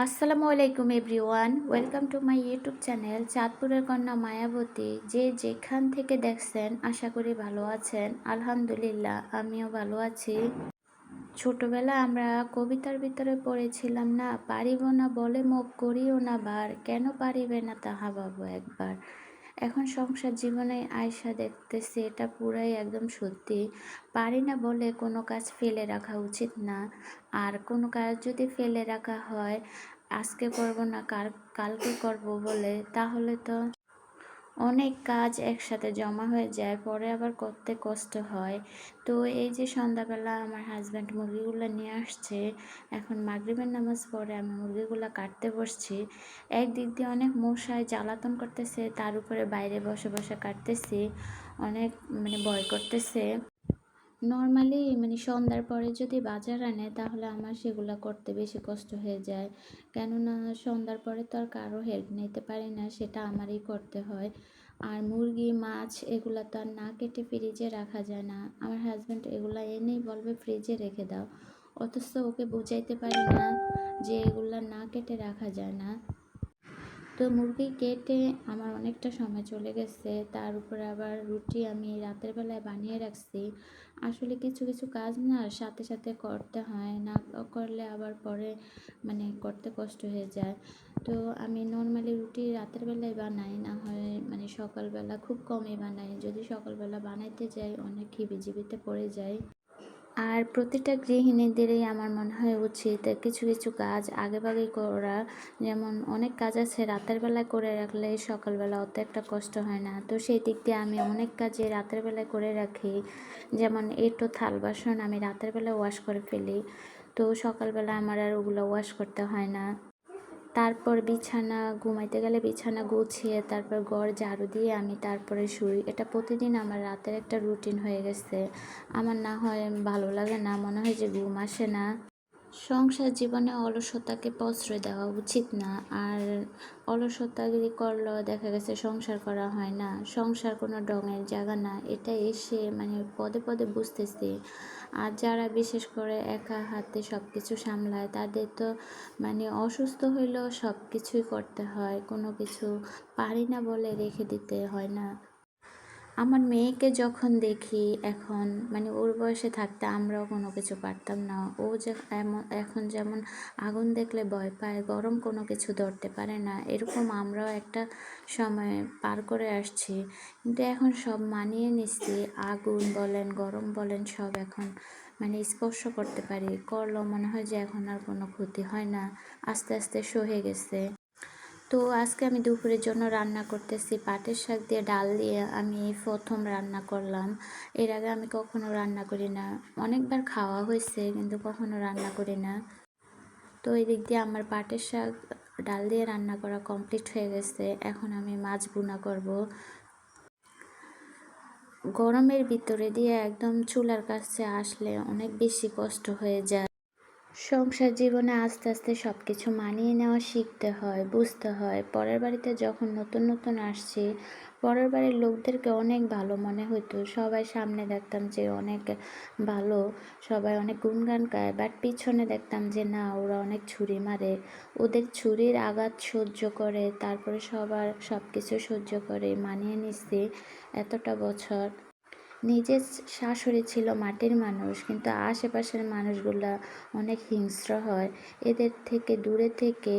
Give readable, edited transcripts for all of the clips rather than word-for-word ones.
আসসালামু আলাইকুম everyone, welcome to my YouTube channel চাঁদপুরের কন্যা মায়াবতী। যে যেখান থেকে দেখছেন আশা করি ভালো আছেন। আলহামদুলিল্লাহ আমিও ভালো আছি। ছোটবেলা আমরা কবিতার ভিতরে পড়েছিলাম না, পারিব না বলে মুখ করিও না বার, কেন পারিবে না তাহা ভাবো একবার। এখন সংসার জীবনে আয়সা দেখতেছি এটা পুরাই একদম সত্যি। পারি না বলে কোনো কাজ ফেলে রাখা উচিত না। আর কোনো কাজ যদি ফেলে রাখা হয়, আজকে করব না কালকে করব বলে, তাহলে তো অনেক কাজ একসাথে জমা হয়ে যায়, পরে আবার করতে কষ্ট হয়। তো এই যে সন্ধ্যাবেলা আমার হাজব্যান্ড মুরগিগুলো নিয়ে আসছে, এখন মাগরিবের নামাজ পড়ে আমি মুরগিগুলো কাটতে বসছি। একদিক দিয়ে অনেক মশায় জ্বালাতন করতেছে, তার উপরে বাইরে বসে বসে কাটতেছি, অনেক ভয় করতেছে। নর্মালি সন্ধ্যার পরে যদি বাজার আনে তাহলে আমার সেগুলো করতে বেশি কষ্ট হয়ে যায়, কেননা সন্ধ্যার পরে তো আর কারো হেল্প নিতে পারি না, সেটা আমারই করতে হয়। আর মুরগি মাছ এগুলো তো আর না কেটে ফ্রিজে রাখা যায় না। আমার হাজব্যান্ড এগুলো এনেই বলবে ফ্রিজে রেখে দাও, অথচ ওকে বুঝাইতে পারি না যে এগুলা না কেটে রাখা যায় না। তো মুরগি কেটে আমার অনেকটা সময় চলে গেছে, তার উপরে আবার রুটি আমি রাতের বেলায় বানিয়ে রাখছি। আসলে কিছু কিছু কাজ না সাথে সাথে করতে হয়, না করলে আবার পরে করতে কষ্ট হয়ে যায়। তো আমি নর্মালি রুটি রাতের বেলায় বানাই, না হয় সকালবেলা খুব কমই বানাই। যদি সকালবেলা বানাইতে যাই অনেক খিবিজিবিতে পড়ে যায়। আর প্রতিটা গৃহিণীদেরই আমার মনে হয় উচিত কিছু কিছু কাজ আগেভাগেই করা। যেমন অনেক কাজ আছে রাতের বেলায় করে রাখলে সকালবেলা অত একটা কষ্ট হয় না। তো সেই দিক দিয়ে আমি অনেক কাজই রাতের বেলায় করে রাখি। যেমন এঁটো থাল বাসন আমি রাতের বেলায় ওয়াশ করে ফেলি, তো সকালবেলা আমার আর ওগুলো ওয়াশ করতে হয় না। তারপর বিছানা, ঘুমাইতে গেলে বিছানা গুছিয়ে তারপর ঘর ঝাড়ু দিয়ে আমি তারপরে শুই। এটা প্রতিদিন আমার রাতের একটা রুটিন হয়ে গেছে। আমার না হয় ভালো লাগে না, মনে হয় যে ঘুম আসে না। সংসার জীবনে অলসতাকে প্রশ্রয় দেওয়া উচিত না। আর অলসতাগিরি করলেও দেখা গেছে সংসার করা হয় না। সংসার কোনো ঢঙের জায়গা না, এটা এসে পদে পদে বুঝতেছি। আর যারা বিশেষ করে একা হাতে সব কিছু সামলায় তাদের তো অসুস্থ হইলেও সব কিছুই করতে হয়, কোনো কিছু পারি না বলে রেখে দিতে হয় না। আমার মেয়েকে যখন দেখি এখন, ওর বয়সে থাকতে আমরাও কোনো কিছু পারতাম না। ও যে এখন যেমন আগুন দেখলে ভয় পায়, গরম কোনো কিছু ধরতে পারে না, এরকম আমরাও একটা সময় পার করে আসছি। কিন্তু এখন সব মানিয়ে নিচ্ছি, আগুন বলেন গরম বলেন সব এখন স্পর্শ করতে পারি। করলেও মনে হয় যে এখন আর কোনো ক্ষতি হয় না, আস্তে আস্তে সহে গেছে। তো আজকে আমি দুপুরের জন্য রান্না করতেছি পাটের শাক দিয়ে ডাল দিয়ে। আমি এই প্রথম রান্না করলাম, এর আগে আমি কখনো রান্না করি না। অনেকবার খাওয়া হয়েছে কিন্তু কখনো রান্না করি না। তো এই দিক দিয়ে আমার পাটের শাক ডাল দিয়ে রান্না করা কমপ্লিট হয়ে গেছে। এখন আমি মাছ ভুনা করব। গরমের ভিতরে দিয়ে একদম চুলার কাছে আসলে অনেক বেশি কষ্ট হয়ে যায়। সংসার জীবনে আস্তে আস্তে সব কিছু মানিয়ে নেওয়া শিখতে হয়, বুঝতে হয়। পরের বাড়িতে যখন নতুন নতুন আসছি, পরের বাড়ির লোকদেরকে অনেক ভালো মনে হতো, সবাই সামনে দেখতাম যে অনেক ভালো, সবাই অনেক গুণগান গায়, বাট পিছনে দেখতাম যে না, ওরা অনেক ছুরি মারে। ওদের ছুরির আঘাত সহ্য করে তারপরে সবার সব কিছু সহ্য করে মানিয়ে নিচ্ছি এতটা বছর। নিজের শাশুড়ি ছিল মাটির মানুষ, কিন্তু আশেপাশের মানুষগুলা অনেক হিংস্র হয়। এদের থেকে দূরে থেকে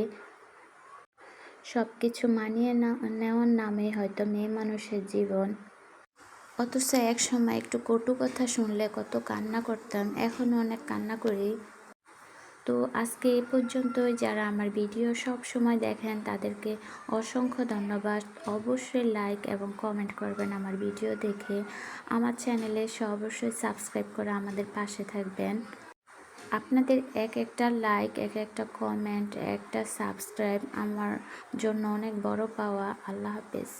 সব কিছু মানিয়ে নেওয়ার নামে হয়তো মেয়ে মানুষের জীবন। অথচ এক সময় একটু কটু কথা শুনলে কত কান্না করতাম, এখনও অনেক কান্না করি। তো আজকে এ পর্যন্তই। যারা আমার ভিডিও সব সময় দেখেন তাদেরকে অসংখ্য ধন্যবাদ। অবশ্যই লাইক এবং কমেন্ট করবেন আমার ভিডিও দেখে। আমার চ্যানেলে অবশ্যই সাবস্ক্রাইব করে আমাদের পাশে থাকবেন। আপনাদের এক একটা লাইক, এক একটা কমেন্ট, একটা সাবস্ক্রাইব আমার জন্য অনেক বড় পাওয়া। আল্লাহ হাফেজ।